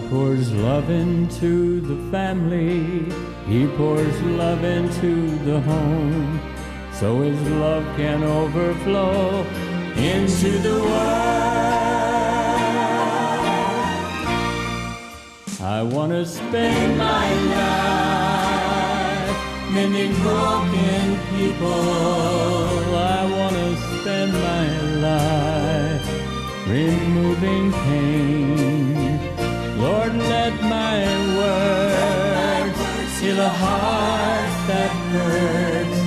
pours love into the family. He pours love into the home, so His love can overflow into the world. I want to spend my life mending broken people. I want to spend my life removing pain. Lord, let my words heal a heart that hurts.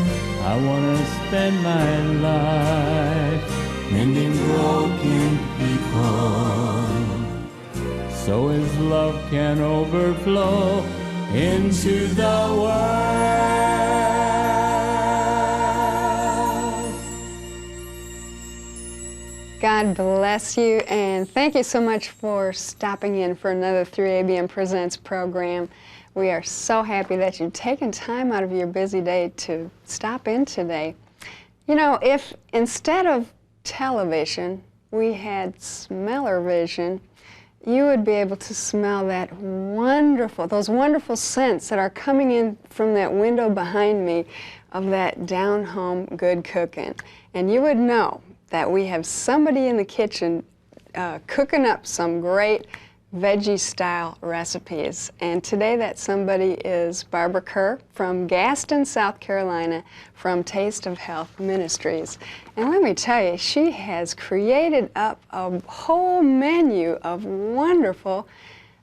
I want to spend my life mending broken people, so His love can overflow into the world. God bless you, and thank you so much for stopping in for another 3ABN Presents program. We are so happy that you've taken time out of your busy day to stop in today. You know, if instead of television we had smell-o-vision, you would be able to smell that those wonderful scents that are coming in from that window behind me of that down-home good cooking. And you would know that we have somebody in the kitchen cooking up some great veggie-style recipes. And today that somebody is Barbara Kerr from Gaston, South Carolina, from Taste of Health Ministries. And let me tell you, she has created up a whole menu of wonderful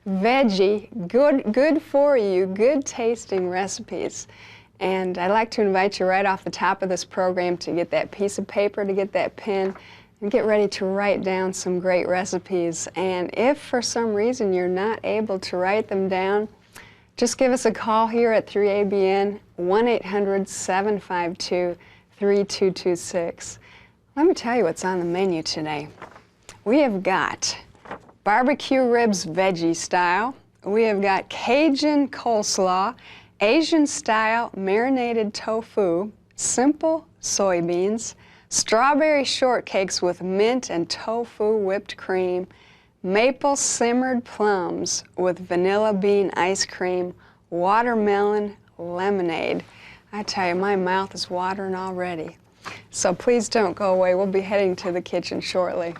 veggie, good for you, good tasting recipes. And I'd like to invite you right off the top of this program to get that piece of paper, to get that pen, and get ready to write down some great recipes. And if for some reason you're not able to write them down, just give us a call here at 3ABN, 1-800-752-3226. Let me tell you what's on the menu today. We have got barbecue ribs veggie style. We have got Cajun coleslaw, Asian style marinated tofu, simple soybeans, strawberry shortcakes with mint and tofu whipped cream, maple simmered plums with vanilla bean ice cream, watermelon lemonade. I tell you, my mouth is watering already. So please don't go away. We'll be heading to the kitchen shortly.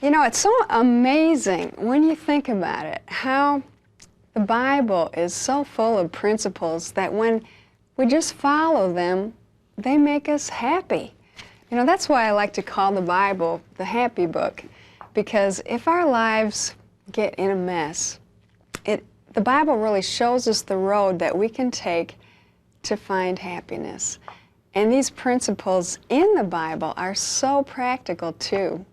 You know, it's so amazing when you think about it, how the Bible is so full of principles that when we just follow them, they make us happy. You know, that's why I like to call the Bible the happy book, because if our lives get in a mess, the Bible really shows us the road that we can take to find happiness. And these principles in the Bible are so practical too.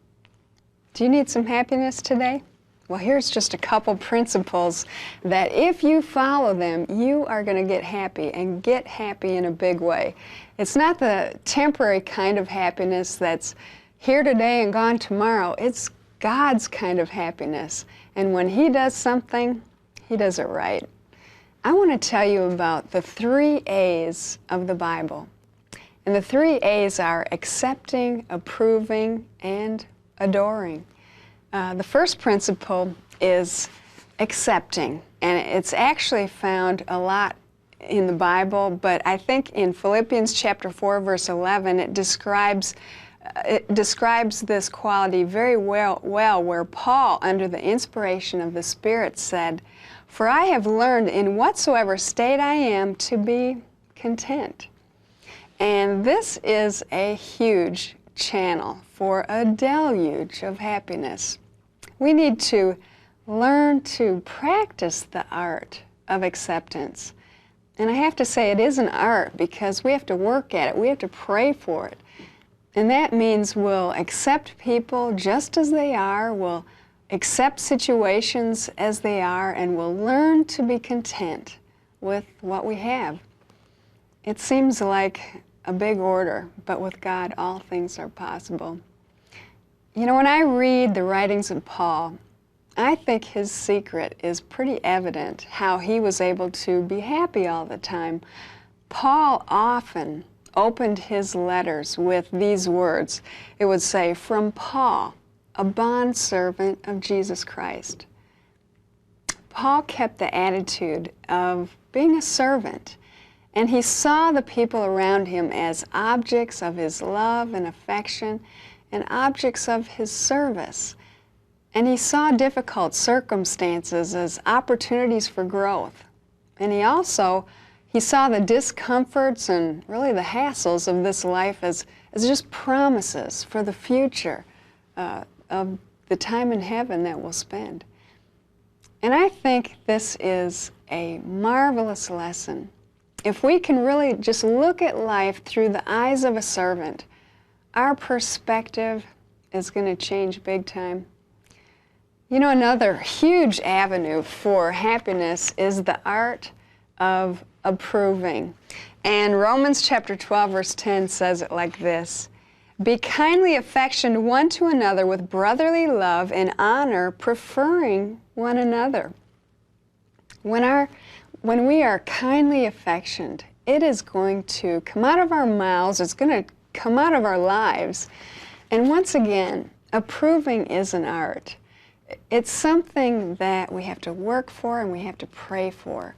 Do you need some happiness today? Well, here's just a couple principles that if you follow them, you are going to get happy, and get happy in a big way. It's not the temporary kind of happiness that's here today and gone tomorrow. It's God's kind of happiness. And when He does something, He does it right. I want to tell you about the 3 A's of the Bible. And the 3 A's are accepting, approving, and adoring. The first principle is accepting, and it's actually found a lot in the Bible, but I think in Philippians chapter 4, verse 11, it describes this quality very well, where Paul, under the inspiration of the Spirit, said, "For I have learned in whatsoever state I am to be content." And this is a huge channel for a deluge of happiness. We need to learn to practice the art of acceptance. And I have to say, it is an art because we have to work at it. We have to pray for it. And that means we'll accept people just as they are, we'll accept situations as they are, and we'll learn to be content with what we have. It seems like a big order, but with God, all things are possible. You know, when I read the writings of Paul, I think his secret is pretty evident, how he was able to be happy all the time. Paul often opened his letters with these words. It would say, "From Paul, a bondservant of Jesus Christ. Paul kept the attitude of being a servant, and he saw the people around him as objects of his love and affection and objects of his service. And he saw difficult circumstances as opportunities for growth. And he saw the discomforts and really the hassles of this life as just promises for the future of the time in heaven that we'll spend. And I think this is a marvelous lesson. If we can really just look at life through the eyes of a servant, our perspective is going to change big time. You know, another huge avenue for happiness is the art of approving. And Romans chapter 12, verse 10 says it like this: "Be kindly affectioned one to another with brotherly love and honor, preferring one another." When we are kindly affectioned, it is going to come out of our mouths, it's going to come out of our lives. And once again, approving is an art. It's something that we have to work for and we have to pray for.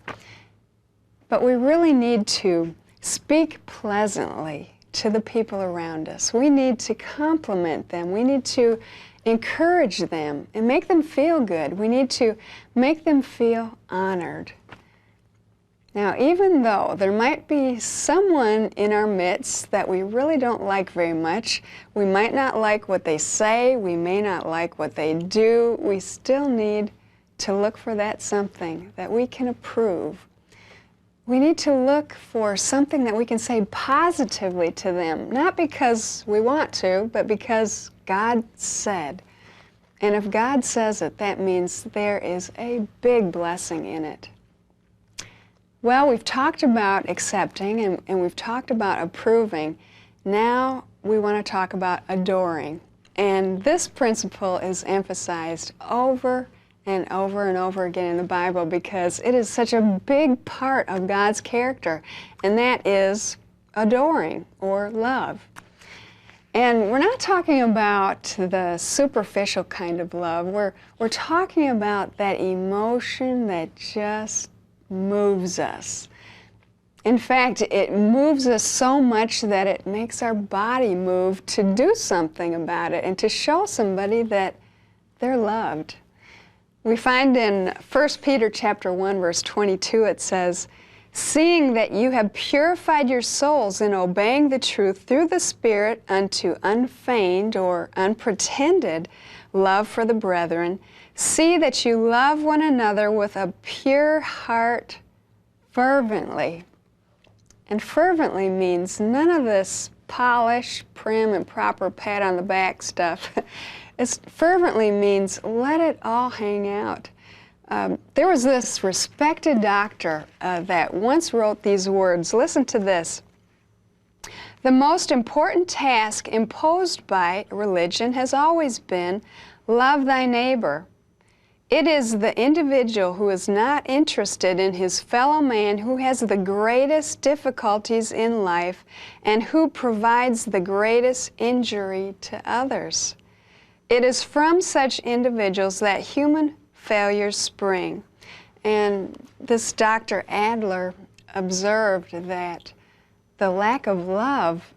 But we really need to speak pleasantly to the people around us. We need to compliment them. We need to encourage them and make them feel good. We need to make them feel honored. Now, even though there might be someone in our midst that we really don't like very much, we might not like what they say, we may not like what they do, we still need to look for that something that we can approve. We need to look for something that we can say positively to them, not because we want to, but because God said. And if God says it, that means there is a big blessing in it. Well, we've talked about accepting and we've talked about approving. Now we want to talk about adoring. And this principle is emphasized over and over and over again in the Bible because it is such a big part of God's character, and that is adoring or love. And we're not talking about the superficial kind of love. We're talking about that emotion that just moves us. In fact, it moves us so much that it makes our body move to do something about it and to show somebody that they're loved. We find in 1 Peter chapter 1, verse 22, it says, "Seeing that you have purified your souls in obeying the truth through the Spirit unto unfeigned or unpretended love for the brethren, see that you love one another with a pure heart fervently." And fervently means none of this polish, prim, and proper pat on the back stuff. Fervently means let it all hang out. There was this respected doctor that once wrote these words. Listen to this. "The most important task imposed by religion has always been, love thy neighbor. It is the individual who is not interested in his fellow man who has the greatest difficulties in life and who provides the greatest injury to others. It is from such individuals that human failures spring." And this Dr. Adler observed that the lack of love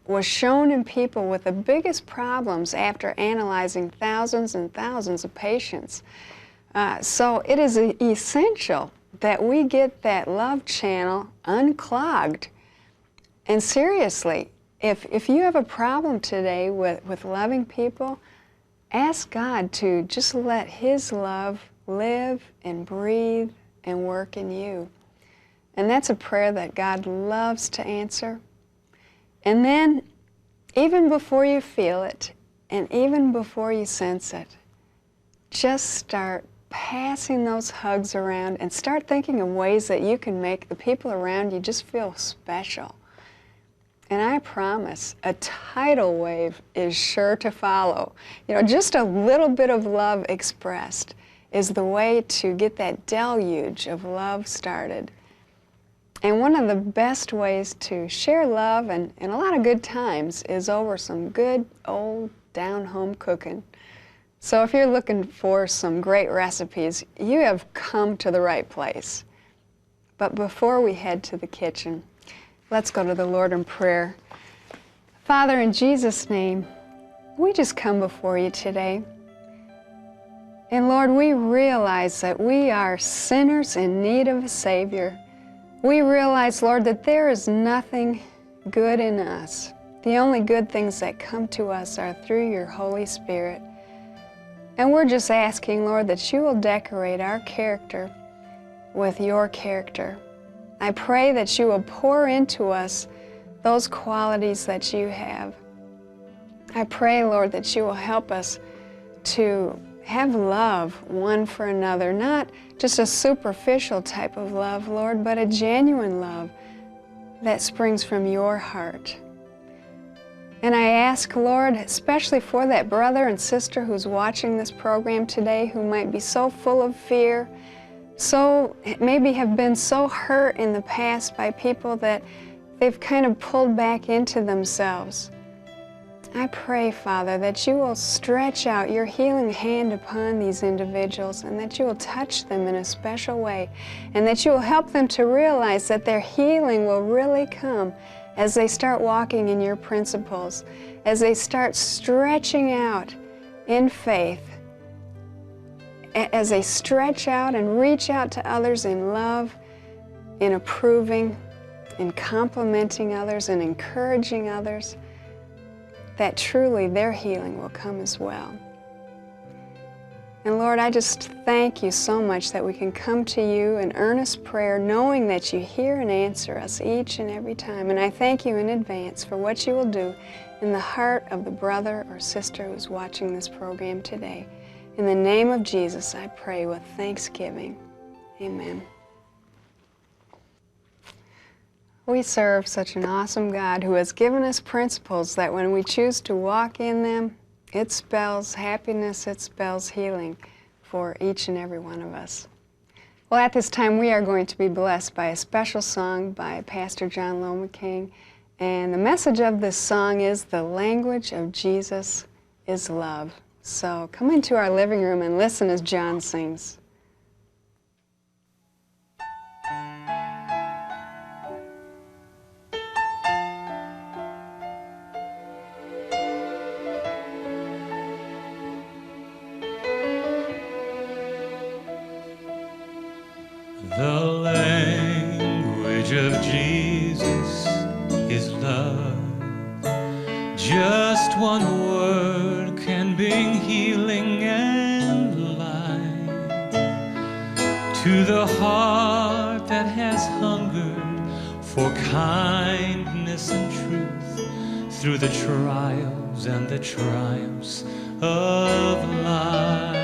was shown in people with the biggest problems after analyzing thousands and thousands of patients. So it is essential that we get that love channel unclogged. And seriously, if you have a problem today with loving people, ask God to just let His love live and breathe and work in you. And that's a prayer that God loves to answer. And then, even before you feel it, and even before you sense it, just start passing those hugs around and start thinking of ways that you can make the people around you just feel special. And I promise, a tidal wave is sure to follow. You know, just a little bit of love expressed is the way to get that deluge of love started. And one of the best ways to share love and a lot of good times is over some good old down home cooking. So if you're looking for some great recipes, you have come to the right place. But before we head to the kitchen, let's go to the Lord in prayer. Father, in Jesus' name, we just come before you today. And Lord, we realize that we are sinners in need of a Savior. We realize, Lord, that there is nothing good in us. The only good things that come to us are through your Holy Spirit. And we're just asking, Lord, that you will decorate our character with your character. I pray that you will pour into us those qualities that you have. I pray, Lord, that you will help us to have love one for another, not just a superficial type of love, Lord, but a genuine love that springs from your heart. And I ask, Lord, especially for that brother and sister who's watching this program today who might be so full of fear, so maybe have been so hurt in the past by people that they've kind of pulled back into themselves. I pray, Father, that you will stretch out your healing hand upon these individuals and that you will touch them in a special way and that you will help them to realize that their healing will really come as they start walking in your principles, as they start stretching out in faith, as they stretch out and reach out to others in love, in approving, in complimenting others and encouraging others, that truly their healing will come as well. And Lord, I just thank you so much that we can come to you in earnest prayer, knowing that you hear and answer us each and every time. And I thank you in advance for what you will do in the heart of the brother or sister who's watching this program today. In the name of Jesus, I pray with thanksgiving. Amen. We serve such an awesome God who has given us principles that when we choose to walk in them, it spells happiness, it spells healing for each and every one of us. Well, at this time, we are going to be blessed by a special song by Pastor John Lomaking. And the message of this song is, "The language of Jesus is love." So come into our living room and listen as John sings. The language of Jesus is love. Just one word can bring healing and life to the heart that has hungered for kindness and truth through the trials and the triumphs of life.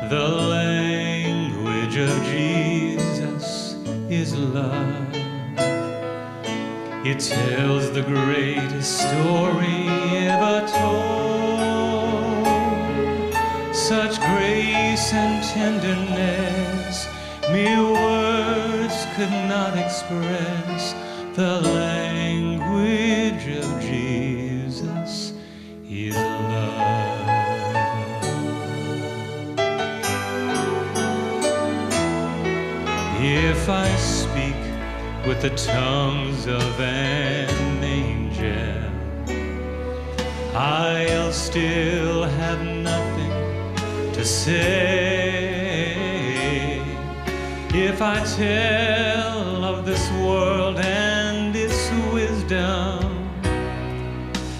The language of Jesus is love. It tells the greatest story ever told. Such grace and tenderness mere words could not express. The language of Jesus is love. If I speak with the tongues of an angel, I'll still have nothing to say. If I tell of this world and its wisdom,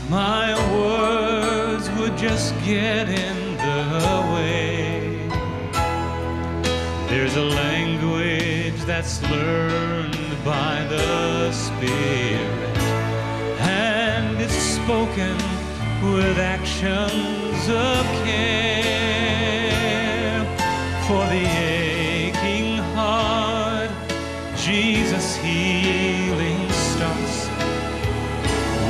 my words would just get in the way. There's a language that's learned by the Spirit, and it's spoken with actions of care. For the aching heart, Jesus' healing starts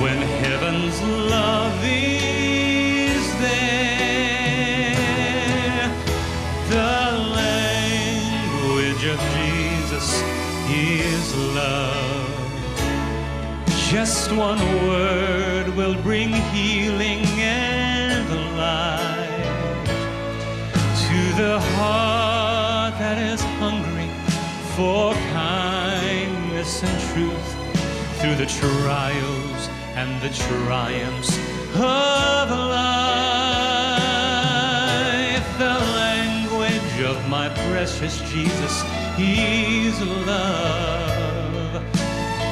when heaven's love is there. The language of Jesus is love. Just one word will bring healing and life to the heart that is hungry for kindness and truth. Through the trials and the triumphs of life, the language of my precious Jesus is love.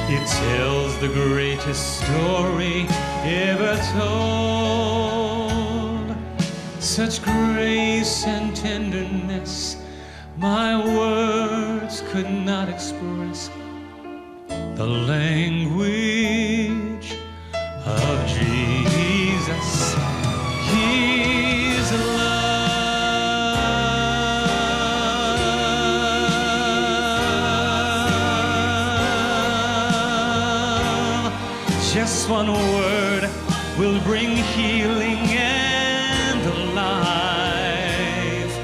It tells the greatest story ever told. Such grace and tenderness my words could not express. The language of Jesus, His love. Just one word will bring healing and life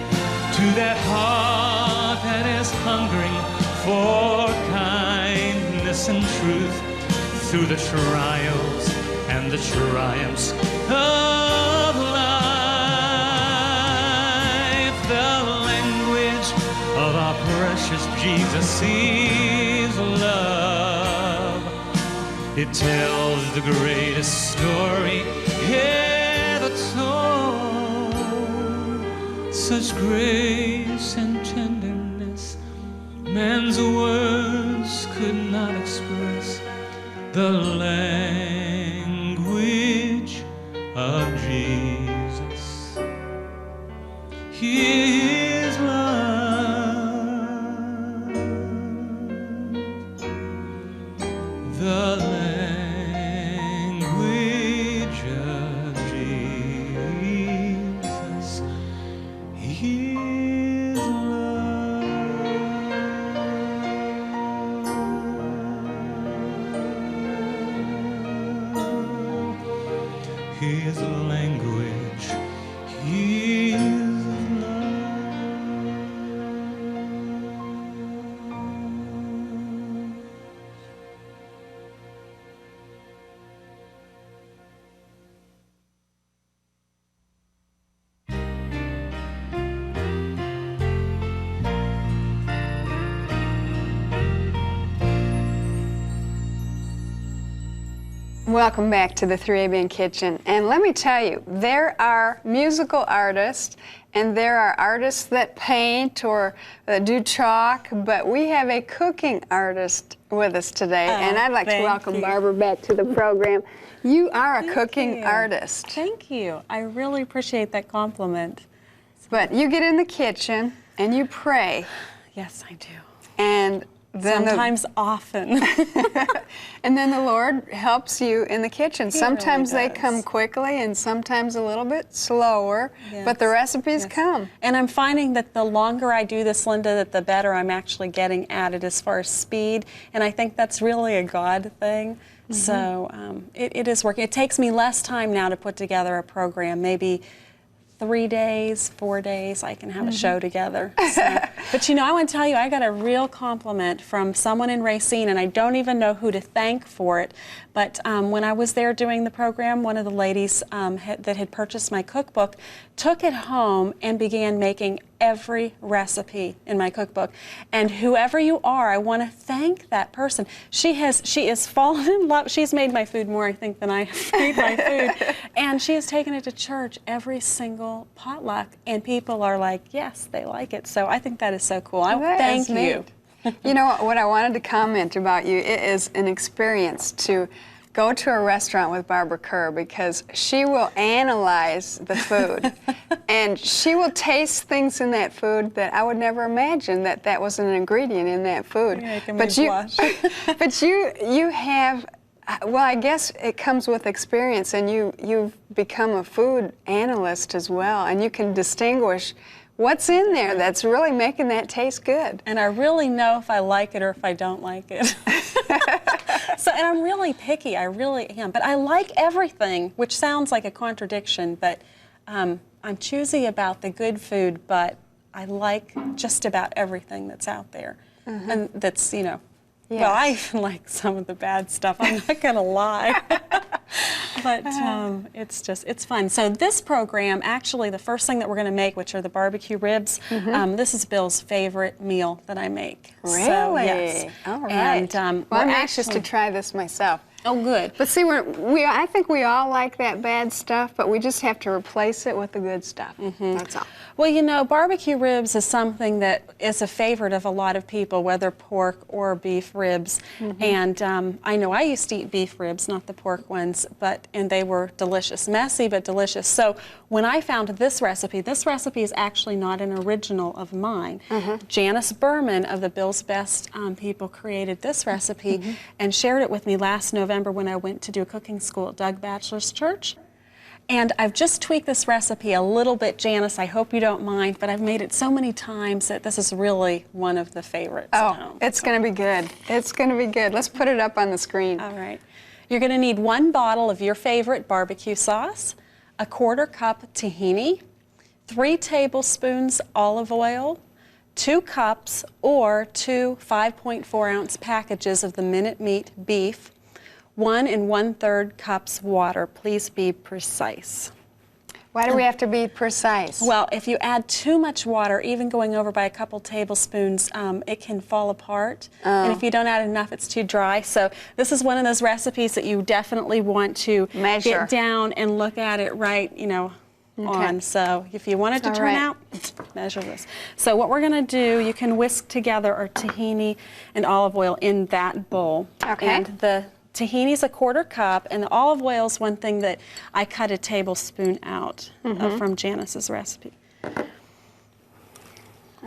to that heart that is hungering for kindness and truth. Through the trials and the triumphs of life, the language of our precious Jesus is love. It tells the greatest story ever told. Such grace and tenderness man's words could not express. The language of Jesus, His love. The language of Jesus, His His language, His Welcome back to the 3ABN Kitchen. And let me tell you, there are musical artists and there are artists that paint or do chalk, but we have a cooking artist with us today. And I'd like to welcome Barbara back to the program. You are a cooking artist. Thank you. I really appreciate that compliment. But you get in the kitchen and you pray. Yes, I do. And then sometimes often. And then the Lord helps you in the kitchen. Sometimes really they come quickly and sometimes a little bit slower, but the recipes come. And I'm finding that the longer I do this, Linda, that the better I'm actually getting at it as far as speed. And I think that's really a God thing. So it is working. It takes me less time now to put together a program, maybe 3 days, 4 days, I can have a show together. So. But you know, I want to tell you, I got a real compliment from someone in Racine, and I don't even know who to thank for it. But when I was there doing the program, one of the ladies that had purchased my cookbook took it home and began making every recipe in my cookbook. And whoever you are, I want to thank that person. She is fallen in love. She's made my food more, I think, than I have made my food. And she has taken it to church every single potluck, and people are like, yes, they like it. So I think that is so cool. I thank you. You know what I wanted to comment about you, it is an experience to go to a restaurant with Barbara Kerr, because she will analyze the food and she will taste things in that food that I would never imagine that was an ingredient in that food. Yeah, it can make me blush. But you have, well, I guess it comes with experience, and you've become a food analyst as well, and you can distinguish what's in there that's really making that taste good. And I really know if I like it or if I don't like it. And I'm really picky, I really am. But I like everything, which sounds like a contradiction, but I'm choosy about the good food, but I like just about everything that's out there. And that's, you know, Well, I even like some of the bad stuff. I'm not going to lie. But it's fun. So this program, actually, the first thing that we're going to make, which are the barbecue ribs, this is Bill's favorite meal that I make. Really? So, yes. All right. And well, I'm anxious to try this myself. Oh, good. But see, I think we all like that bad stuff, but we just have to replace it with the good stuff. That's all. Well, you know, barbecue ribs is something that is a favorite of a lot of people, whether pork or beef ribs. And I know I used to eat beef ribs, not the pork ones, and they were delicious. Messy, but delicious. So when I found this recipe is actually not an original of mine. Janice Berman of the Bill's Best people created this recipe and shared it with me last November when I went to do a cooking school at Doug Batchelor's church. And I've just tweaked this recipe a little bit, Janice. I hope you don't mind, but I've made it so many times that this is really one of the favorites. Oh, it's going to be good. It's going to be good. Let's put it up on the screen. All right. You're going to need 1 bottle of your favorite barbecue sauce, a 1/4 cup tahini, 3 tablespoons olive oil, 2 cups or 2 5.4-ounce packages of the minute meat beef, 1 1/3 cups water. Please be precise. Why do we have to be precise? Well, if you add too much water, even going over by a couple tablespoons, it can fall apart. And if you don't add enough, it's too dry. So this is one of those recipes that you definitely want to measure, get down and look at it right, on. So if you want it to turn out, measure this. So what we're going to do, you can whisk together our tahini and olive oil in that bowl. Okay. And the tahini is a 1/4 cup, and the olive oil is one thing that I cut a tablespoon out from Janice's recipe.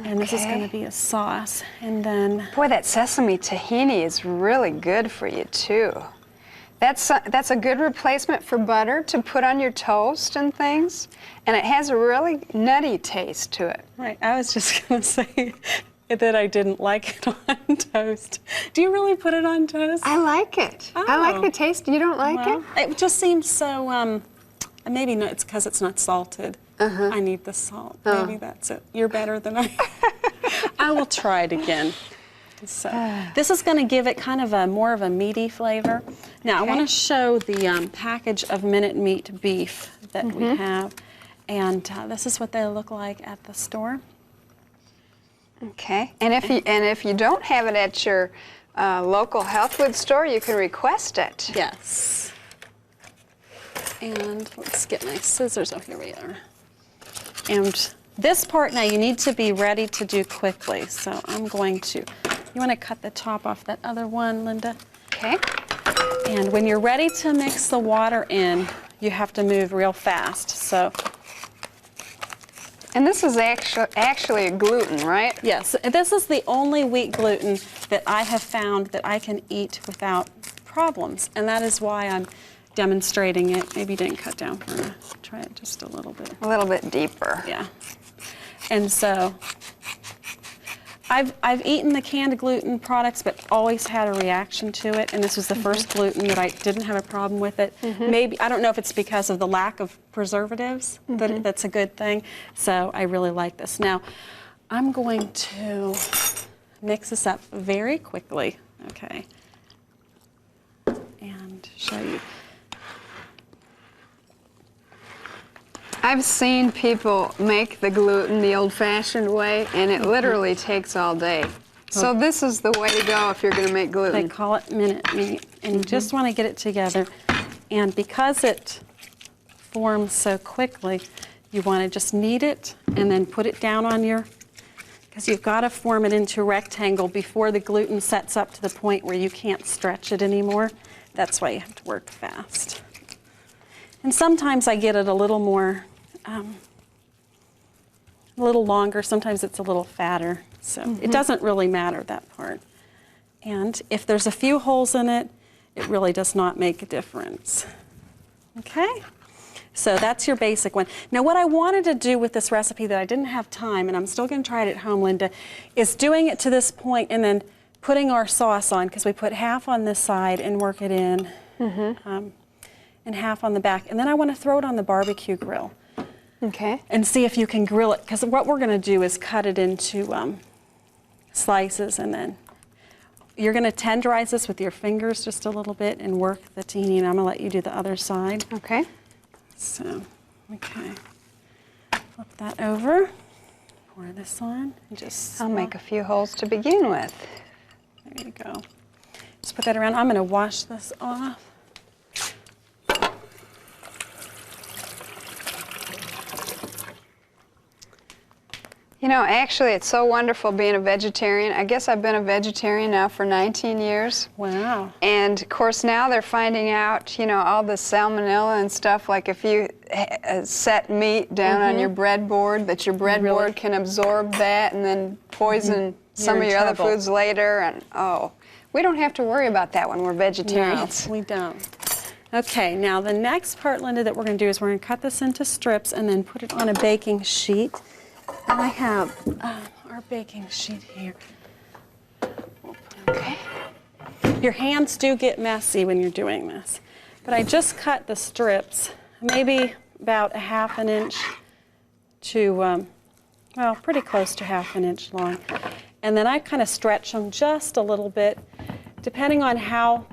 And this is going to be a sauce. And then, boy, that sesame tahini is really good for you too. That's a good replacement for butter to put on your toast and things, and it has a really nutty taste to it. right, I was just going to say that I didn't like it on toast. Do you really put it on toast? I like it. I like the taste. You don't like it? It just seems so, maybe no, it's because it's not salted. I need the salt. Maybe that's it. You're better than I. I will try it again. So this is going to give it kind of more of a meaty flavor. Now I want to show the package of minute meat beef that we have, and this is what they look like at the store. Okay, and if you don't have it at your local health food store, you can request it. Yes. And let's get my scissors. Oh, here we are. And this part now you need to be ready to do quickly. So I'm going to, you want to cut the top off that other one, Linda? Okay. And when you're ready to mix the water in, you have to move real fast. So. And this is actually a gluten, right? Yes, this is the only wheat gluten that I have found that I can eat without problems, and that is why I'm demonstrating it. Maybe you didn't cut down for me. Try it just a little bit. A little bit deeper. Yeah. And so I've eaten the canned gluten products, but always had a reaction to it, and this was the first gluten that I didn't have a problem with it. Maybe, I don't know if it's because of the lack of preservatives, that's a good thing. So I really like this. Now, I'm going to mix this up very quickly, okay, and show you. I've seen people make the gluten the old-fashioned way, and it literally takes all day. So this is the way to go if you're going to make gluten. They call it minute meat, and you just want to get it together. And because it forms so quickly, you want to just knead it and then put it down on your, because you've got to form it into a rectangle before the gluten sets up to the point where you can't stretch it anymore. That's why you have to work fast. And sometimes I get it a little more, a little longer. Sometimes it's a little fatter. So it doesn't really matter, that part. And if there's a few holes in it, it really does not make a difference. Okay? So that's your basic one. Now what I wanted to do with this recipe that I didn't have time, and I'm still going to try it at home, Linda, is doing it to this point and then putting our sauce on, because we put half on this side and work it in, and half on the back. And then I want to throw it on the barbecue grill. Okay. And see if you can grill it, because what we're going to do is cut it into slices and then you're going to tenderize this with your fingers just a little bit and work the tahini, and I'm going to let you do the other side. Okay. So, okay. Flip that over. Pour this on. And just I'll make a few holes to begin with. There you go. Just put that around. I'm going to wash this off. You know, actually, it's so wonderful being a vegetarian. I guess I've been a vegetarian now for 19 years. Wow. And of course, now they're finding out, you know, all the salmonella and stuff. Like if you set meat down on your breadboard, that your breadboard can absorb that and then poison some of your other foods later. And oh, we don't have to worry about that when we're vegetarians. No, we don't. Okay, now the next part, Linda, that we're going to do is we're going to cut this into strips and then put it on a baking sheet. I have our baking sheet here. Okay. Your hands do get messy when you're doing this, but I just cut the strips, maybe about a 1/2 inch to, well, pretty close to 1/2 inch long. And then I kind of stretch them just a little bit, depending on how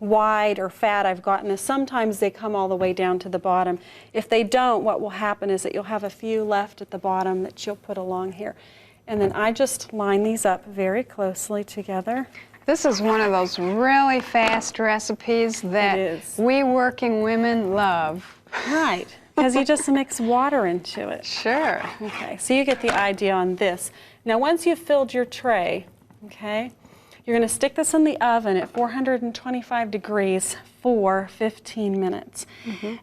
wide or fat I've gotten this. Sometimes they come all the way down to the bottom. If they don't, what will happen is that you'll have a few left at the bottom that you'll put along here. And then I just line these up very closely together. This is one of those really fast recipes that we working women love. Right, because you just mix water into it. Sure. Okay, so you get the idea on this. Now once you've filled your tray, okay, you're going to stick this in the oven at 425 degrees for 15 minutes.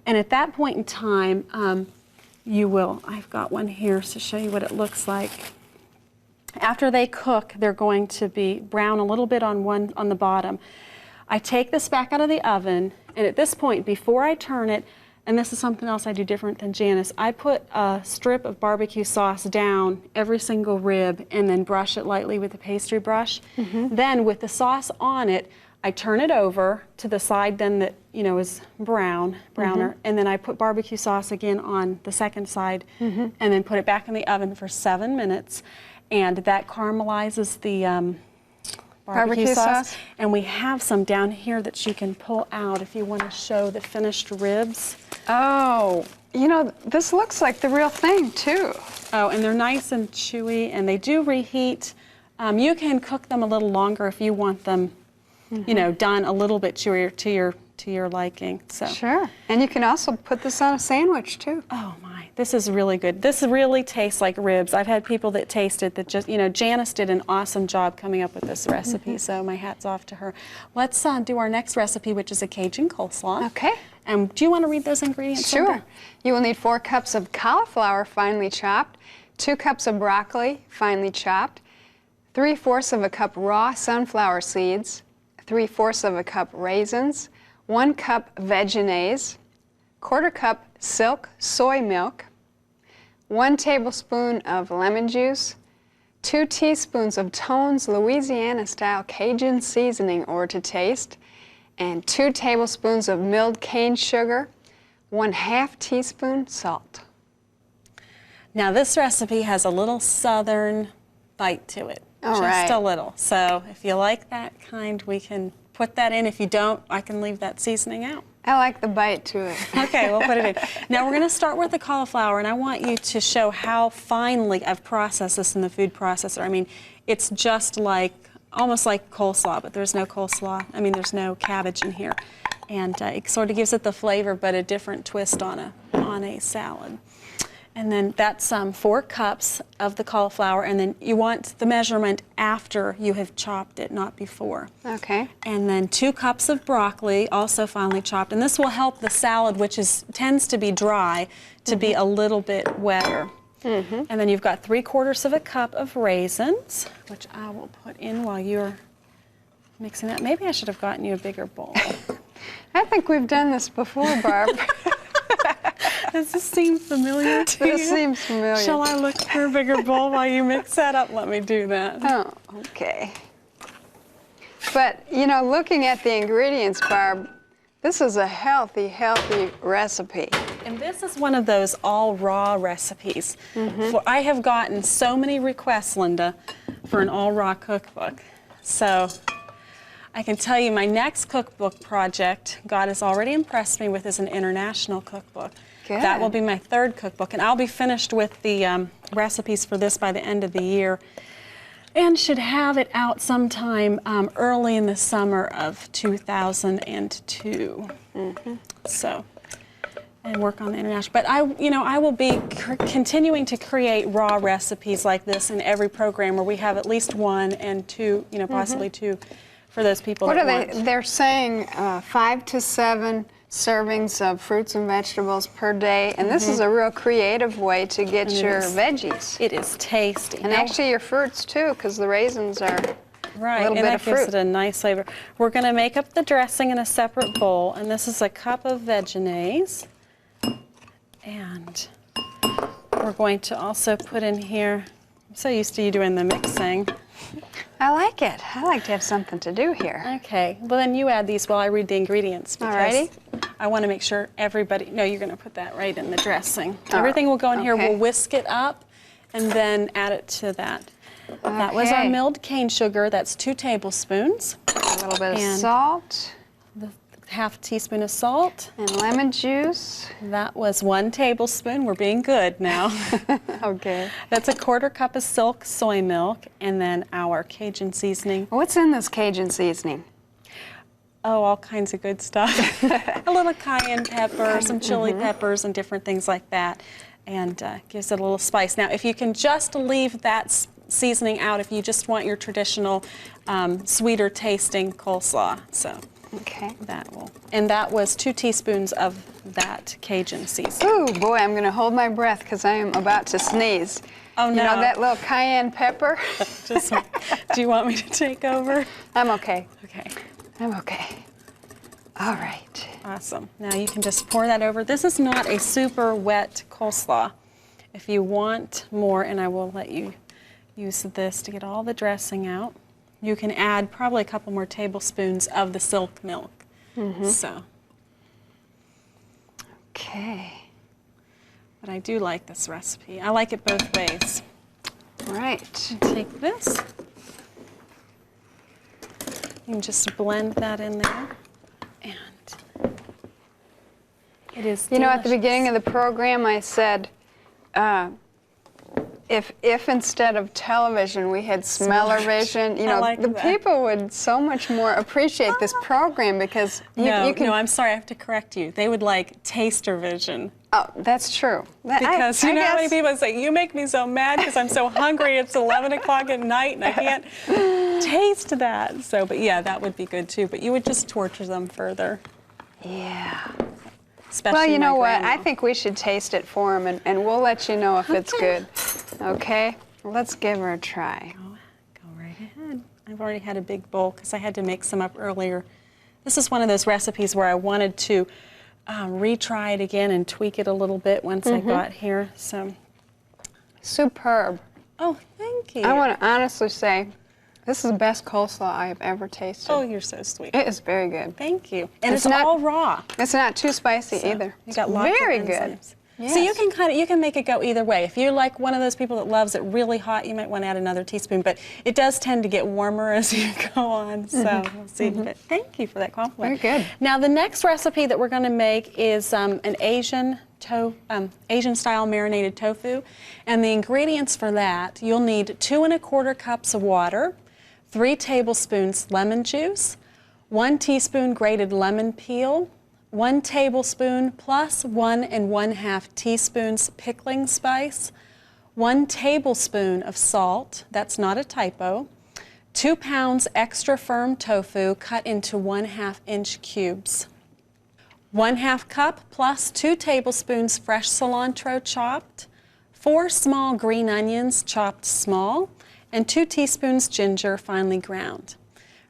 And at that point in time, you will, I've got one here to show you what it looks like. After they cook, they're going to be brown a little bit on the bottom. I take this back out of the oven, and at this point, before I turn it, and this is something else I do different than Janice, I put a strip of barbecue sauce down every single rib and then brush it lightly with a pastry brush. Then with the sauce on it, I turn it over to the side then that, you know, is browner, and then I put barbecue sauce again on the second side, and then put it back in the oven for 7 minutes, and that caramelizes the barbecue sauce. And we have some down here that you can pull out if you want to show the finished ribs. Oh, you know, this looks like the real thing too. Oh, and they're nice and chewy, and they do reheat. You can cook them a little longer if you want them, you know, done a little bit chewier to your liking. So. Sure. And you can also put this on a sandwich too. Oh my, this is really good. This really tastes like ribs. I've had people that taste it that just, you know, Janice did an awesome job coming up with this recipe, so my hat's off to her. Let's do our next recipe, which is a Cajun coleslaw. Okay. And do you want to read those ingredients? Sure. Linda? You will need 4 cups of cauliflower finely chopped, 2 cups of broccoli finely chopped, 3/4 of a cup raw sunflower seeds, 3/4 of a cup raisins, 1 cup veggies, 1/4 cup silk soy milk, 1 tablespoon of lemon juice, 2 teaspoons of Tone's Louisiana-style Cajun seasoning or to taste, and 2 tablespoons of milled cane sugar, 1/2 teaspoon salt. Now this recipe has a little southern bite to it, All just right. a little. So if you like that kind, we can put that in. If you don't, I can leave that seasoning out. I like the bite to it. Okay, we'll put it in. Now we're going to start with the cauliflower, and I want you to show how finely I've processed this in the food processor. I mean, it's just like, almost like coleslaw, but there's no coleslaw. I mean, there's no cabbage in here. And it sort of gives it the flavor, but a different twist on a salad. And then that's 4 cups of the cauliflower, and then you want the measurement after you have chopped it, not before. Okay. And then 2 cups of broccoli, also finely chopped, and this will help the salad, which tends to be dry, to be a little bit wetter. And then you've got 3/4 of a cup of raisins, which I will put in while you're mixing that. Maybe I should have gotten you a bigger bowl. I think we've done this before, Barb. Does this seem familiar to you? This seems familiar. Shall I look for a bigger bowl while you mix that up? Let me do that. Oh, okay. But, you know, looking at the ingredients, Barb, this is a healthy, healthy recipe. And this is one of those all raw recipes. I have gotten so many requests, Linda, for an all raw cookbook. So I can tell you my next cookbook project, God has already impressed me with, is an international cookbook. Good. That will be my third cookbook, and I'll be finished with the recipes for this by the end of the year, and should have it out sometime early in the summer of 2002. So, and work on the international. But I will be continuing to create raw recipes like this in every program where we have at least one and two, possibly two, for those people What that are want. they? They're saying 5 to 7 servings of fruits and vegetables per day, and this is a real creative way to get your veggies. It is tasty. And actually your fruits too, because the raisins are right, a little and bit that of gives fruit. it a nice flavor. We're going to make up the dressing in a separate bowl, and this is a cup of veggies. And we're going to also put in here, I'm so used to you doing the mixing. I like it. I like to have something to do here. Okay, well then you add these while I read the ingredients, because Alrighty. I want to make sure everybody, no, you're going to put that right in the dressing. Everything will go in here, okay. we'll whisk it up and then add it to that. That was our Okay. milled cane sugar, that's 2 tablespoons. A little bit of And- salt The half teaspoon of salt. and lemon juice. That was 1 tablespoon. We're being good now. Okay. That's a 1/4 cup of silk soy milk, and then our Cajun seasoning. What's in this Cajun seasoning? Oh, all kinds of good stuff. A little cayenne pepper, some chili peppers, and different things like that, and gives it a little spice. Now, if you can just leave that seasoning out, if you just want your traditional sweeter tasting coleslaw, so. Okay. That will, and that was 2 teaspoons of that Cajun seasoning. Ooh, boy, I'm going to hold my breath because I am about to sneeze. Oh, You no. know that little cayenne pepper? Just, do you want me to take over? I'm okay. Okay, I'm okay. All right. awesome. Now you can just pour that over. This is not a super wet coleslaw. If you want more, and I will let you use this to get all the dressing out, you can add probably a couple more tablespoons of the silk milk. So, Okay. but I do like this recipe. I like it both ways. Right. Take this. You can just blend that in there. And it is You know, at the delicious. beginning of the program, I said, if instead of television we had smell-o-vision, you I know, like the that. people would so much more appreciate this program because you can. No, I'm sorry, I have to correct you. They would like taster vision. Oh, that's true. Because I you know how many guess- people say, you make me so mad because I'm so hungry, it's 11 o'clock at night and I can't taste that. So, but yeah, that would be good too. But you would just torture them further. Yeah. Especially Well, you my know what? grandma. I think we should taste it for them, and we'll let you know if it's good. Okay? Let's give her a try. Go right ahead. I've already had a big bowl because I had to make some up earlier. This is one of those recipes where I wanted to retry it again and tweak it a little bit once I got here. So, Superb. oh, thank you. I want to honestly say, this is the best coleslaw I have ever tasted. Oh, you're so sweet. It is very good. Thank you. And It's it's, not- all raw. It's not too spicy either. You got It's lots very of good. enzymes. So you Yes. can you can make it go either way. If you're like one of those people that loves it really hot, you might want to add another teaspoon. But it does tend to get warmer as you go on. So we'll see. But thank you for that compliment. Very good. Now the next recipe that we're going to make is an Asian style marinated tofu, and the ingredients for that, you'll need 2 1/4 cups of water, 3 tablespoons lemon juice, 1 teaspoon grated lemon peel, 1 tablespoon plus 1 1/2 teaspoons pickling spice, 1 tablespoon of salt, that's not a typo, 2 pounds extra firm tofu cut into 1/2 inch cubes, 1/2 cup plus 2 tablespoons fresh cilantro chopped, 4 small green onions chopped small, and 2 teaspoons ginger finely ground.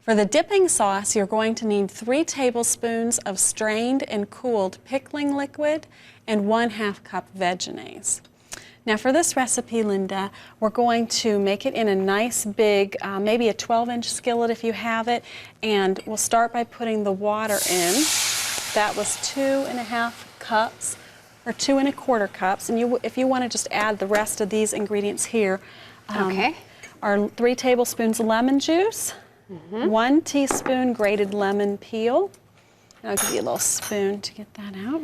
For the dipping sauce, you're going to need 3 tablespoons of strained and cooled pickling liquid and 1/2 cup veggies. Now for this recipe, Linda, we're going to make it in a nice big, maybe a 12-inch skillet if you have it, and we'll start by putting the water in. That was 2 1/2 cups, or 2 1/4 cups, and if you want to just add the rest of these ingredients here. Okay. Our 3 tablespoons lemon juice, 1 teaspoon grated lemon peel. And I'll give you a little spoon to get that out.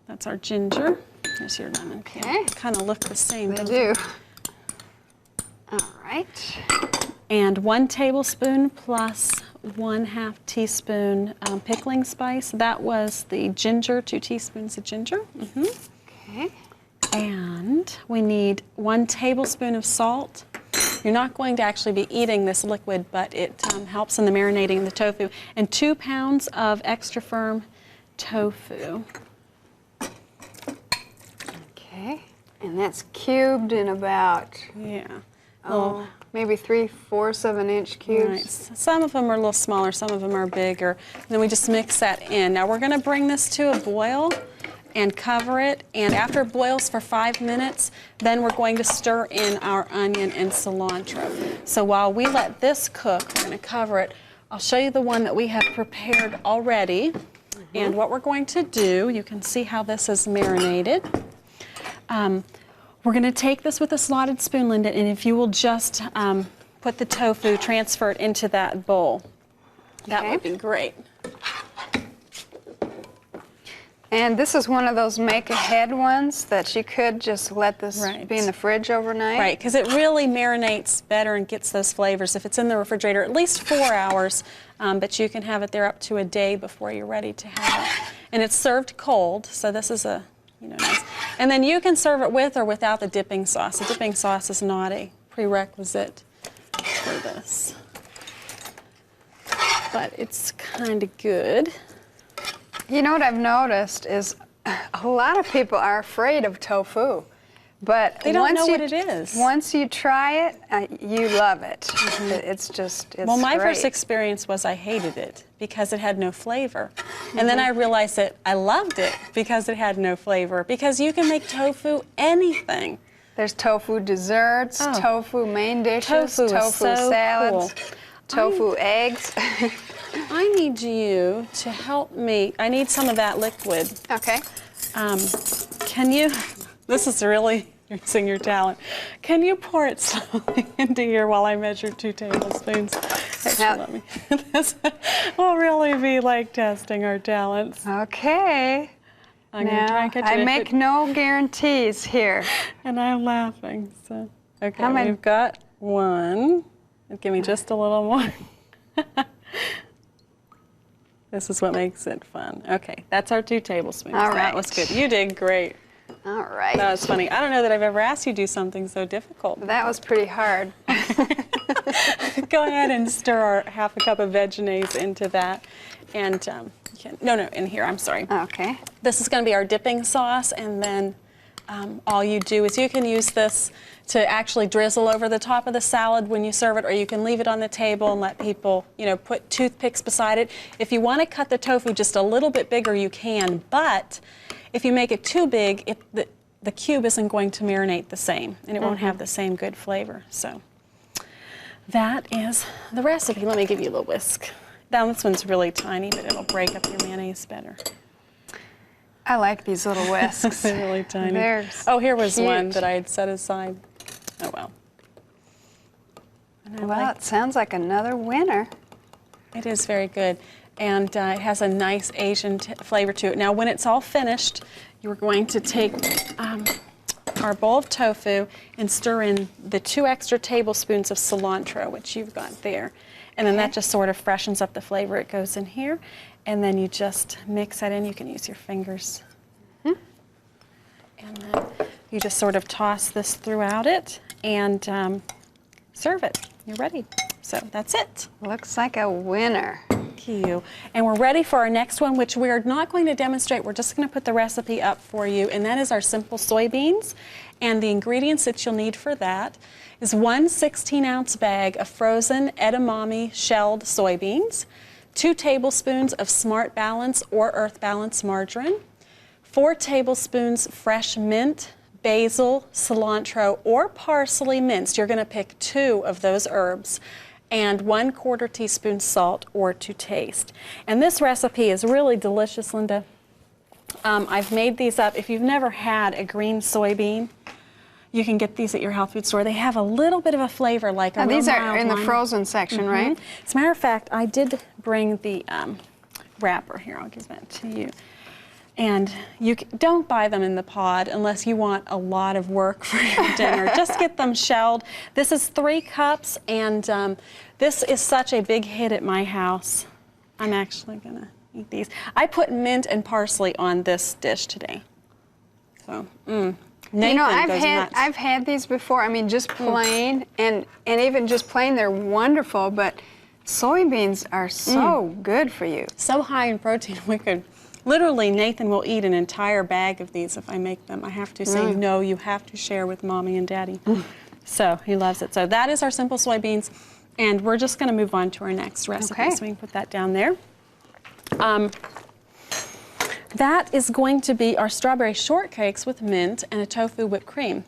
That's our ginger. There's your lemon peel. Okay. Kind of look the same, They don't do. they? All right. And 1 tablespoon plus 1/2 teaspoon pickling spice. That was the ginger, 2 teaspoons of ginger. Okay. And we need 1 tablespoon of salt. You're not going to actually be eating this liquid, but it helps in the marinating of the tofu. And 2 pounds of extra firm tofu. Okay. And that's cubed in about, Yeah. maybe 3/4 of an inch cubes. Right. Some of them are a little smaller, some of them are bigger. And then we just mix that in. Now we're going to bring this to a boil and cover it, and after it boils for 5 minutes, then we're going to stir in our onion and cilantro. So while we let this cook, we're going to cover it. I'll show you the one that we have prepared already. And what we're going to do, you can see how this is marinated. We're going to take this with a slotted spoon, Linda, and if you will just put the tofu, transfer it into that bowl. That would be great. And this is one of those make-ahead ones that you could just let this Right. be in the fridge overnight. Right, because it really marinates better and gets those flavors if it's in the refrigerator at least 4 hours, but you can have it there up to a day before you're ready to have it. And it's served cold, so this is a, nice. And then you can serve it with or without the dipping sauce. The dipping sauce is not a prerequisite for this, but it's kind of good. You know what I've noticed is a lot of people are afraid of tofu, but They don't once know you, what it is. Once you try it, you love it. It's Well, my great. first experience was I hated it because it had no flavor. And then I realized that I loved it because it had no flavor. Because you can make tofu anything. There's tofu desserts, Oh. tofu main dishes, Tofu is so salads, cool. tofu eggs. I need you to help me. I need some of that liquid. Okay. Can you, this is really using your talent. Can you pour it slowly into here while I measure 2 tablespoons? Actually, Now- let me, this will really be like testing our talents. Okay. I'm going to try and catch it. I If make it- no guarantees here. And I'm laughing, so. Okay, How many- we've got 1. Give me just a little more. This is what makes it fun. Okay, that's our 2 tablespoons. All That right. was good. You did great. All right. That was funny. I don't know that I've ever asked you to do something so difficult. That was pretty hard. Go ahead and stir our 1/2 cup of veggies into that. And no, in here, I'm sorry. Okay. This is going to be our dipping sauce, and then all you do is you can use this to actually drizzle over the top of the salad when you serve it, or you can leave it on the table and let people, put toothpicks beside it. If you want to cut the tofu just a little bit bigger, you can, but if you make it too big, the cube isn't going to marinate the same, and it won't have the same good flavor. So that is the recipe. Let me give you a little whisk. Now this one's really tiny, but it'll break up your mayonnaise better. I like these little whisks. They're really tiny. They're Here was one cute. that I had set aside. Oh well. And I Well, it sounds like another winner. it is very good, and it has a nice Asian flavor to it. Now, when it's all finished, you're going to take our bowl of tofu and stir in the 2 extra tablespoons of cilantro, which you've got there, and then that just sort of freshens up the flavor. It goes in here, and then you just mix that in. You can use your fingers. And then you just sort of toss this throughout it and serve it. You're ready. So that's it. Looks like a winner. Thank you. And we're ready for our next one, which we are not going to demonstrate. We're just going to put the recipe up for you, and that is our simple soybeans. And the ingredients that you'll need for that is 1 16-ounce bag of frozen edamame shelled soybeans, 2 tablespoons of Smart Balance or Earth Balance margarine, 4 tablespoons fresh mint, basil, cilantro, or parsley minced. You're going to pick 2 of those herbs, and 1/4 teaspoon salt or to taste. And this recipe is really delicious, Linda. I've made these up. If you've never had a green soybean, You can get these at your health food store. They have a little bit of a flavor, like a Now, real these are mild in the lime. frozen section, right? As a matter of fact, I did bring the wrapper here. I'll give that to you. And don't buy them in the pod unless you want a lot of work for your dinner. Just get them shelled. This is 3 cups, and this is such a big hit at my house. I'm actually gonna eat these. I put mint and parsley on this dish today. So, Nathan You know, goes nuts. I've had these before. I mean, just plain, and even just plain, they're wonderful. But soybeans are so good for you. So high in protein, we could literally, Nathan will eat an entire bag of these if I make them. I have to say, no, you have to share with Mommy and Daddy. So he loves it. So that is our simple soybeans, and we're just going to move on to our next recipe. Okay. So we can put that down there. That is going to be our strawberry shortcakes with mint and a tofu whipped cream.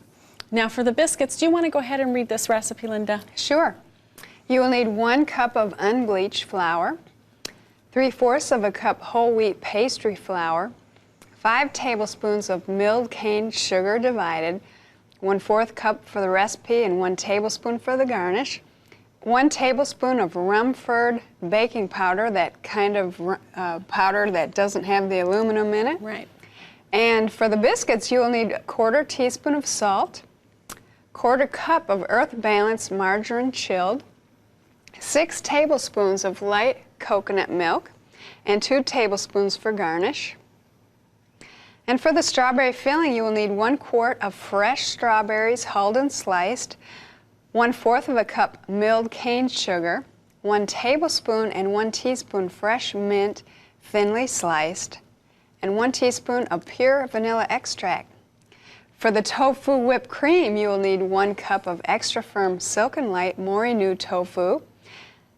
Now for the biscuits, do you want to go ahead and read this recipe, Linda? Sure. You will need 1 cup of unbleached flour, 3/4 of a cup whole wheat pastry flour, 5 tablespoons of milled cane sugar divided, 1/4 cup for the recipe and 1 tablespoon for the garnish, 1 tablespoon of Rumford baking powder, that kind of powder that doesn't have the aluminum in it. Right. And for the biscuits, you will need 1/4 teaspoon of salt, 1/4 cup of Earth Balance margarine chilled, 6 tablespoons of light coconut milk, and 2 tablespoons for garnish. And for the strawberry filling, you will need 1 quart of fresh strawberries hulled and sliced, 1/4 of a cup milled cane sugar, 1 tablespoon and 1 teaspoon fresh mint thinly sliced, and 1 teaspoon of pure vanilla extract. For the tofu whipped cream, you will need 1 cup of extra firm Silken Light Morinu tofu,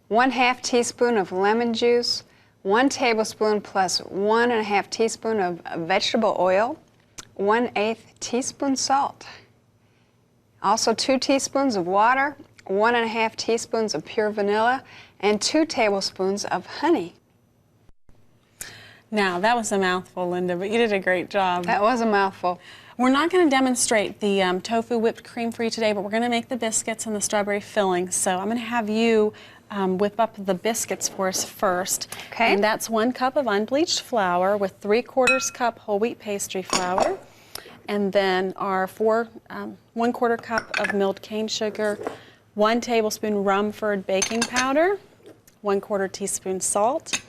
1/2 teaspoon of lemon juice, 1 tablespoon plus 1/2 teaspoon of vegetable oil, 1/8 teaspoon salt. Also 2 teaspoons of water, 1/2 teaspoons of pure vanilla, and 2 tablespoons of honey. Now, that was a mouthful, Linda, but you did a great job. That was a mouthful. We're not going to demonstrate the tofu whipped cream for you today, but we're going to make the biscuits and the strawberry filling. So I'm going to have you whip up the biscuits for us first. Okay. And that's 1 cup of unbleached flour with 3/4 cup whole wheat pastry flour. And then our 1/4 cup of milled cane sugar, 1 tablespoon Rumford baking powder, 1/4 teaspoon salt,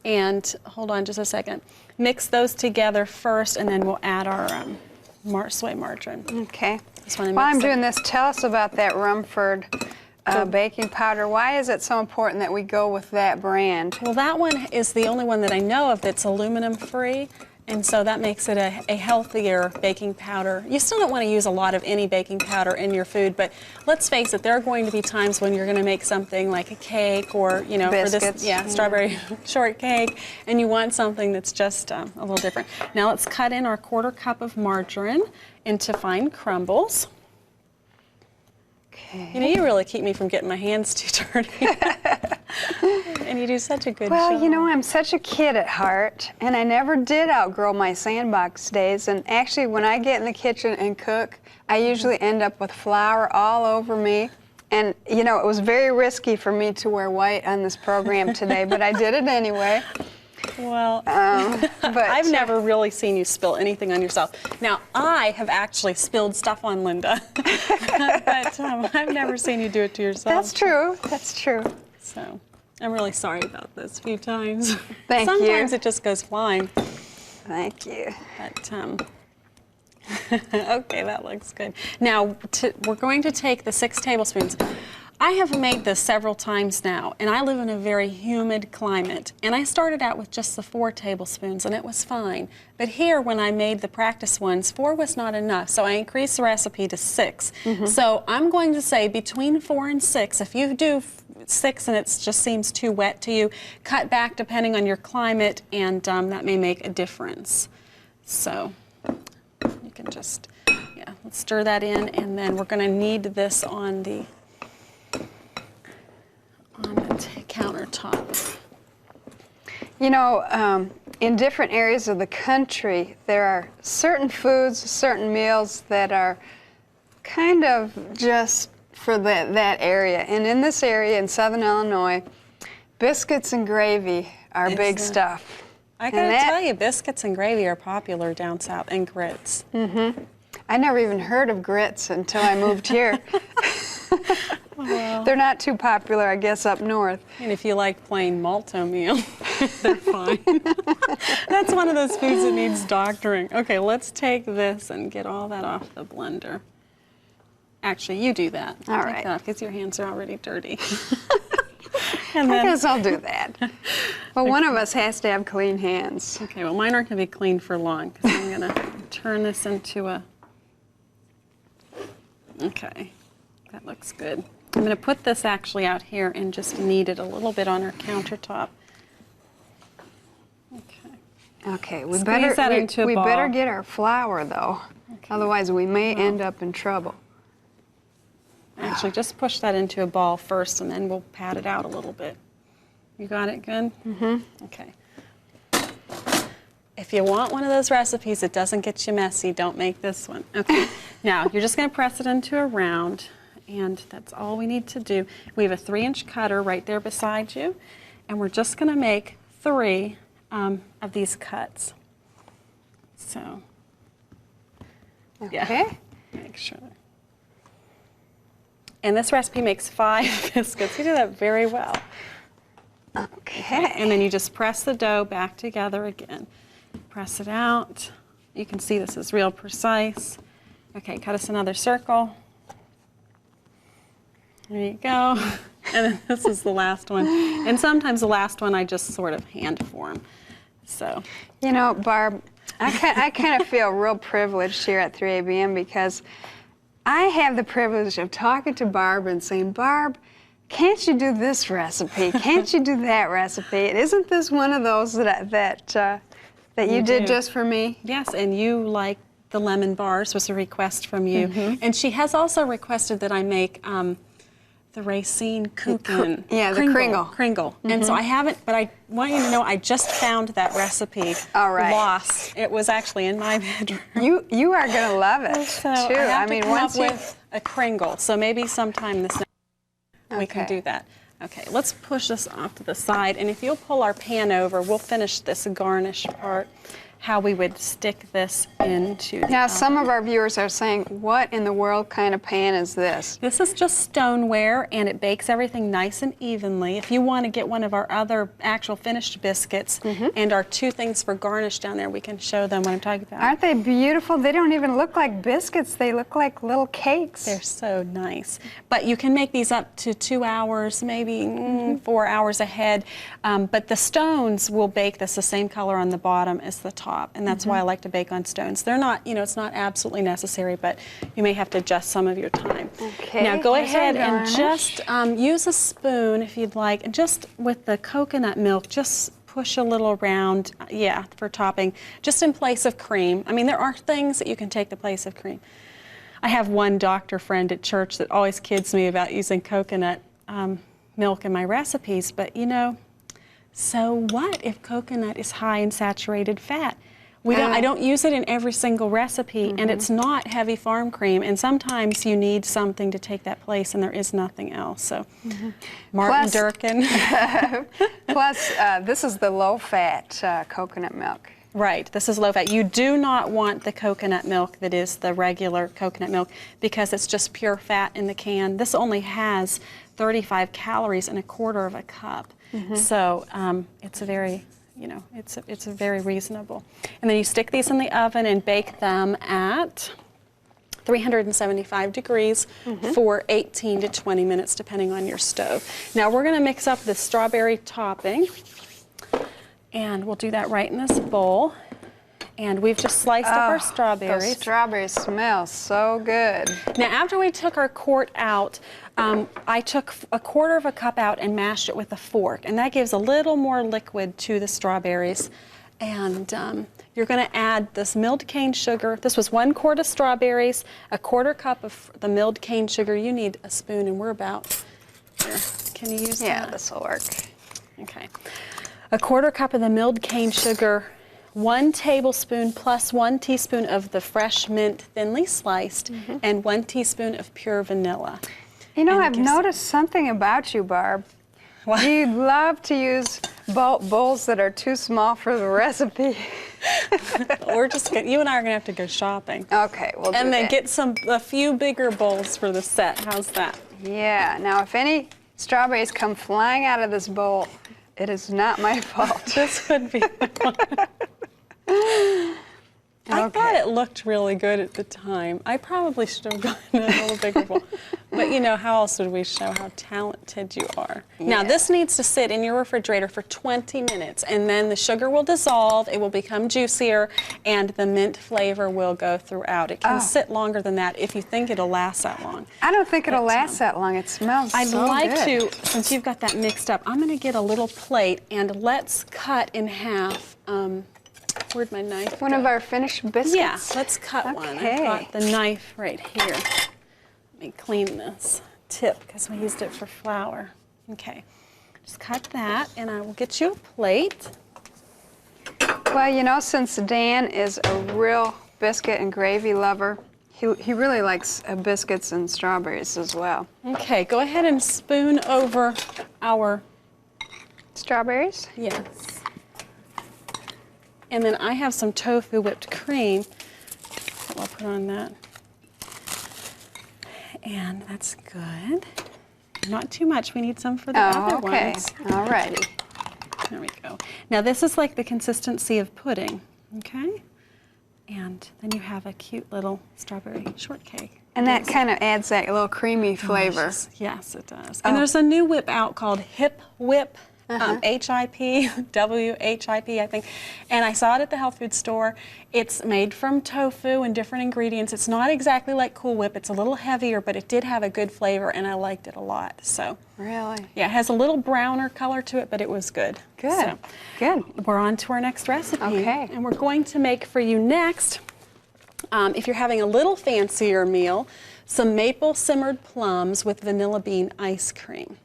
and hold on just a second. Mix those together first, and then we'll add our soy margarine. Okay. Just wanna While mix I'm it. doing this, tell us about that Rumford baking powder. Why is it so important that we go with that brand? Well, that one is the only one that I know of that's aluminum free, and so that makes it a healthier baking powder. You still don't want to use a lot of any baking powder in your food, but let's face it, there are going to be times when you're going to make something like a cake or, you know, Biscuits. for this, strawberry shortcake, and you want something that's just a little different. Now let's cut in our 1/4 cup of margarine into fine crumbles. Okay. You know, you really keep me from getting my hands too dirty. And you do such a good job. Well, you know, I'm such a kid at heart, and I never did outgrow my sandbox days. And actually, when I get in the kitchen and cook, I usually end up with flour all over me. And, you know, it was very risky for me to wear white on this program today, but I did it anyway. Well, But I've never really seen you spill anything on yourself. Now, I have actually spilled stuff on Linda, but I've never seen you do it to yourself. That's true. That's true. So I'm really sorry about this a few times. Thank you. Sometimes it just goes flying. Thank you. But, okay, that looks good. Now, we're going to take the 6 tablespoons. I have made this several times now, and I live in a very humid climate. And I started out with just the 4 tablespoons, and it was fine. But here, when I made the practice ones, 4 was not enough, so I increased the recipe to 6. So I'm going to say between 4 and 6. If you do 6 and it just seems too wet to you, cut back depending on your climate, and that may make a difference. So you can just, let's stir that in, and then we're going to knead this on the countertop. You know, in different areas of the country, there are certain foods, certain meals that are kind of just for that area. And in this area in Southern Illinois, biscuits and gravy are big stuff. I gotta tell you, biscuits and gravy are popular down south, and grits. I never even heard of grits until I moved here. Well, They're not too popular, I guess, up north. and if you like plain malto meal, they're fine. That's one of those foods that needs doctoring. Okay, let's take this and get all that off the blender. Actually, you do that. All Take right. that off, because your hands are already dirty. I And then, guess I'll do that. But one of us has to have clean hands. okay, well, mine aren't going to be clean for long, because I'm going to turn this into a... Okay, that looks good. I'm going to put this actually out here and just knead it a little bit on our countertop. Okay. Okay, we Squeeze better that into a we ball. better get our flour though. Otherwise we may end up in trouble. Actually, just push that into a ball first, and then we'll pat it out a little bit. You got it good? Mm-hmm. Okay. If you want one of those recipes that doesn't get you messy, don't make this one. Okay. Now, you're just going to press it into a round, and that's all we need to do. We have a 3-inch cutter right there beside you, and we're just going to make 3 of these cuts. So, yeah. Okay. Make sure. And this recipe makes 5 biscuits. You do that very well. Okay. And then you just press the dough back together again. Press it out. You can see this is real precise. Okay, cut us another circle. There you go. And then this is the last one. And sometimes the last one I just sort of hand form. So, You know, Barb, I kind of feel real privileged here at 3ABM because I have the privilege of talking to Barb and saying, Barb, can't you do this recipe? Can't you do that recipe? And isn't this one of those that you did do. just for me? yes, and you like the lemon bars was a request from you. And she has also requested that I make the Racine Kuchen. Yeah, the Kringle. Kringle. And so I haven't, but I want you to know I just found that recipe. All right. Lost. It was actually in my bedroom. You are going to love it, So too. I have mean, to come once up with a Kringle. So maybe sometime this night we can Okay. do that. Okay, let's push this off to the side. And if you'll pull our pan over, we'll finish this garnish part, how we would stick this into the Now, oven. some of our viewers are saying, what in the world kind of pan is this? This is just stoneware, and it bakes everything nice and evenly. If you want to get one of our other actual finished biscuits and our 2 things for garnish down there, we can show them what I'm talking about. Aren't they beautiful? They don't even look like biscuits. They look like little cakes. They're so nice. But you can make these up to 2 hours, maybe 4 hours ahead. But the stones will bake this the same color on the bottom as the top. And that's why I like to bake on stones. They're not, it's not absolutely necessary, but you may have to adjust some of your time. Okay, Now go here's our ahead and garnish. just use a spoon if you'd like. And just with the coconut milk, just push a little around, for topping, just in place of cream. I mean, there are things that you can take the place of cream. I have one doctor friend at church that always kids me about using coconut milk in my recipes, but so what if coconut is high in saturated fat? I don't use it in every single recipe, and it's not heavy farm cream, and sometimes you need something to take that place, and there is nothing else. So, Martin Plus- Durkin. Plus, this is the low-fat coconut milk. Right, this is low fat. You do not want the coconut milk that is the regular coconut milk because it's just pure fat in the can. This only has 35 calories in a quarter of a cup. So it's a very, it's a very reasonable. And then you stick these in the oven and bake them at 375 degrees for 18 to 20 minutes depending on your stove. Now we're going to mix up the strawberry topping. And we'll do that right in this bowl. And we've just sliced up our Those strawberries. strawberries smell so good. Now, after we took our quart out, I took a quarter of a cup out and mashed it with a fork. And that gives a little more liquid to the strawberries. And you're going to add this milled cane sugar. This was 1 quart of strawberries, a quarter cup of the milled cane sugar. You need a spoon, and we're about here. Can you use Yeah, that? this will work. Okay. A quarter cup of the milled cane sugar, 1 tablespoon plus 1 teaspoon of the fresh mint thinly sliced, and 1 teaspoon of pure vanilla. You know, And it I've gives- noticed something about you, Barb. You love to use bowls that are too small for the recipe. You and I are gonna have to go shopping. Okay, we'll do And then that. get a few bigger bowls for the set. How's that? Yeah, now if any strawberries come flying out of this bowl, it is not my fault. This would be I thought it looked really good at the time. I probably should have gotten a little bigger bowl. But you know, how else would we show how talented you are? Now Yeah. this needs to sit in your refrigerator for 20 minutes, and then the sugar will dissolve, it will become juicier, and the mint flavor will go throughout. It can sit longer than that if you think it'll last that long. I don't think it'll last that long. It smells I'd so like good. to, since you've got that mixed up, I'm gonna get a little plate and let's cut in half. Where'd my knife One go? of our finished biscuits? Yeah, let's cut one. I've Okay. got the knife right here. Let me clean this tip because we used it for flour. Okay, just cut that and I will get you a plate. Well, you know, since Dan is a real biscuit and gravy lover, he really likes biscuits and strawberries as well. Okay, go ahead and spoon over our, Strawberries? yes. And then I have some tofu whipped cream. So I'll put on that. And that's good. Not too much. We need some for the other okay. ones. All righty. There we go. Now this is like the consistency of pudding, okay? And then you have a cute little strawberry shortcake. And that kind of adds that little creamy flavor. Delicious. Yes, it does. And there's a new whip out called Hip Whip. HIP, WHIP, I think. And I saw it at the health food store. It's made from tofu and different ingredients. It's not exactly like Cool Whip. It's a little heavier, but it did have a good flavor, and I liked it a lot. So, Really? yeah, it has a little browner color to it, but it was good. Good. So, Good. we're on to our next recipe. Okay. And we're going to make for you next, if you're having a little fancier meal, some maple simmered plums with vanilla bean ice cream.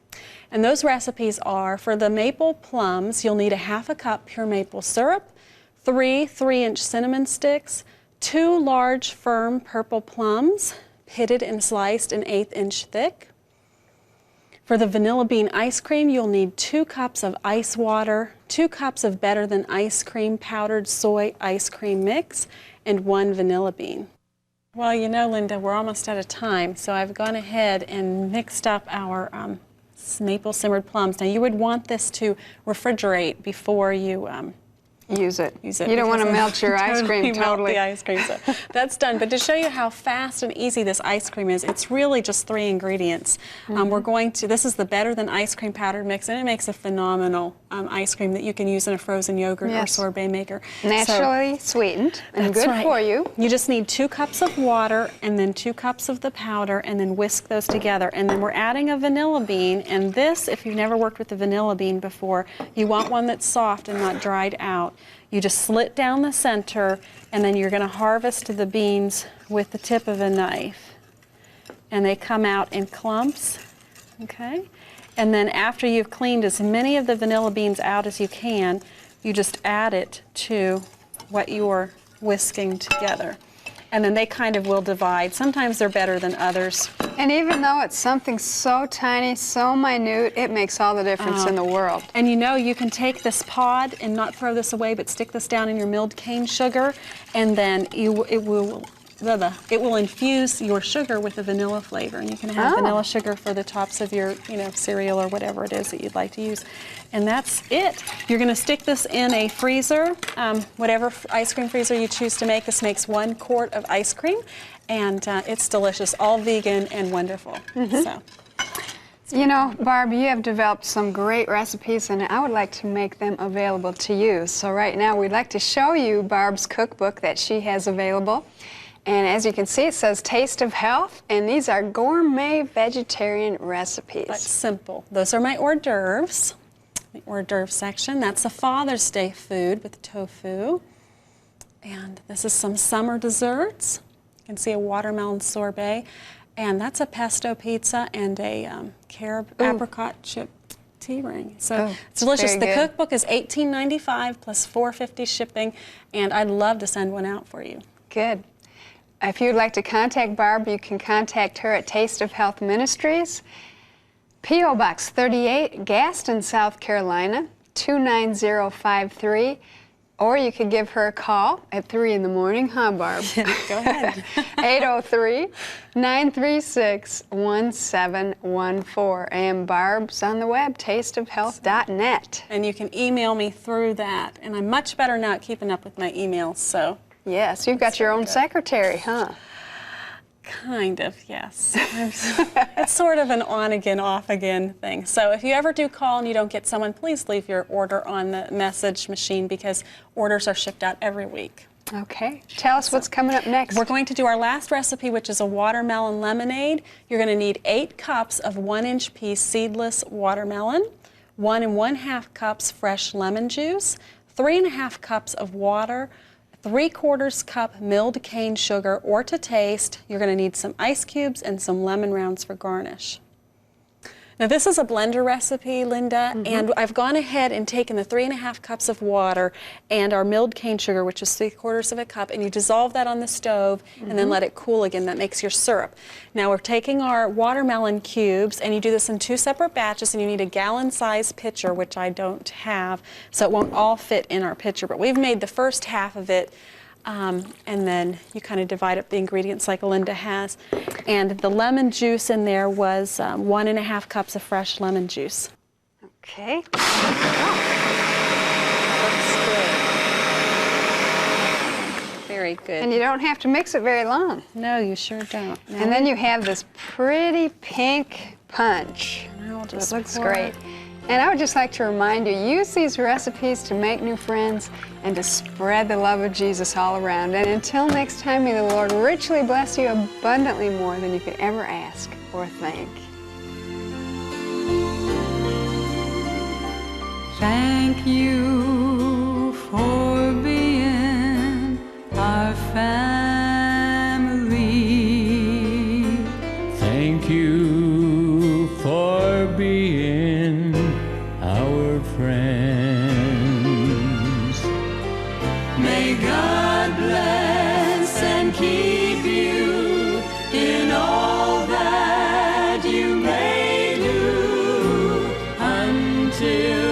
And those recipes are, for the maple plums, you'll need a ½ cup pure maple syrup, 3 3-inch cinnamon sticks, 2 large firm purple plums, pitted and sliced an 1/8 inch thick. For the vanilla bean ice cream, you'll need 2 cups of ice water, 2 cups of better than ice cream powdered soy ice cream mix, and 1 vanilla bean. Well, you know, Linda, we're almost out of time, so I've gone ahead and mixed up our maple simmered plums. Now, you would want this to refrigerate before you Use it. use it. You don't want to because melt your ice cream melt totally. the ice cream, so that's done. But to show you how fast and easy this ice cream is, it's really just 3 ingredients. We're going to, this is the Better Than Ice Cream powdered mix, and it makes a phenomenal ice cream that you can use in a frozen yogurt Yes. or sorbet maker. Naturally sweetened and That's good right. for you. You just need 2 cups of water and then 2 cups of the powder, and then whisk those together. And then we're adding a vanilla bean, and this, if you've never worked with the vanilla bean before, you want one that's soft and not dried out. You just slit down the center, and then you're going to harvest the beans with the tip of a knife. And they come out in clumps, okay? And then after you've cleaned as many of the vanilla beans out as you can, you just add it to what you're whisking together. And then they kind of will divide. Sometimes they're better than others. And even though it's something so tiny, so minute, it makes all the difference in the world. And you know, you can take this pod and not throw this away, but stick this down in your milled cane sugar, and then it will infuse your sugar with the vanilla flavor, and you can have vanilla sugar for the tops of your, cereal or whatever it is that you'd like to use. And that's it. You're going to stick this in a freezer, whatever ice cream freezer you choose to make. This makes 1 quart of ice cream, and it's delicious, all vegan and wonderful. So. You know, Barb, you have developed some great recipes, and I would like to make them available to you. So right now, we'd like to show you Barb's cookbook that she has available. And as you can see, it says Taste of Health, and these are gourmet vegetarian recipes. That's simple. Those are my hors d'oeuvres. The hors d'oeuvre section. That's a Father's Day food with tofu. And this is some summer desserts. You can see a watermelon sorbet. And that's a pesto pizza and a carob apricot chip tea ring. So Oh, it's delicious. very The good. cookbook is $18.95 plus $4.50 shipping, and I'd love to send one out for you. Good. If you'd like to contact Barb, you can contact her at Taste of Health Ministries, P.O. Box 38, Gaston, South Carolina, 29053. Or you could give her a call at 3 in the morning, huh, Barb? Go ahead. 803-936-1714. And Barb's on the web, tasteofhealth.net. And you can email me through that. And I'm much better now at keeping up with my emails, so Yes, you've got your own secretary, huh? kind of, yes. It's sort of an on again, off again thing. So if you ever do call and you don't get someone, please leave your order on the message machine because orders are shipped out every week. Okay. Tell us what's coming up next. We're going to do our last recipe, which is a watermelon lemonade. You're going to need 8 cups of 1-inch piece seedless watermelon, 1 1/2 cups fresh lemon juice, 3 1/2 cups of water, 3/4 cup milled cane sugar, or to taste. You're going to need some ice cubes and some lemon rounds for garnish. Now this is a blender recipe, Linda, and I've gone ahead and taken the 3 1/2 cups of water and our milled cane sugar, which is 3/4 cup, and you dissolve that on the stove and then let it cool again. That makes your syrup. Now we're taking our watermelon cubes, and you do this in 2 separate batches, and you need a gallon-sized pitcher, which I don't have, so it won't all fit in our pitcher, but we've made the first half of it. And then you kind of divide up the ingredients like Linda has. And the lemon juice in there was 1 1/2 cups of fresh lemon juice. Okay. Looks good. Very good. And you don't have to mix it very long. No, you sure don't. Now, And then you have this pretty pink punch. I'll It just looks pour great. And I would just like to remind you, use these recipes to make new friends and to spread the love of Jesus all around. And until next time, may the Lord richly bless you abundantly more than you could ever ask or think. Thank you for being our family. Thank you for being our friends. May God bless and keep you in all that you may do until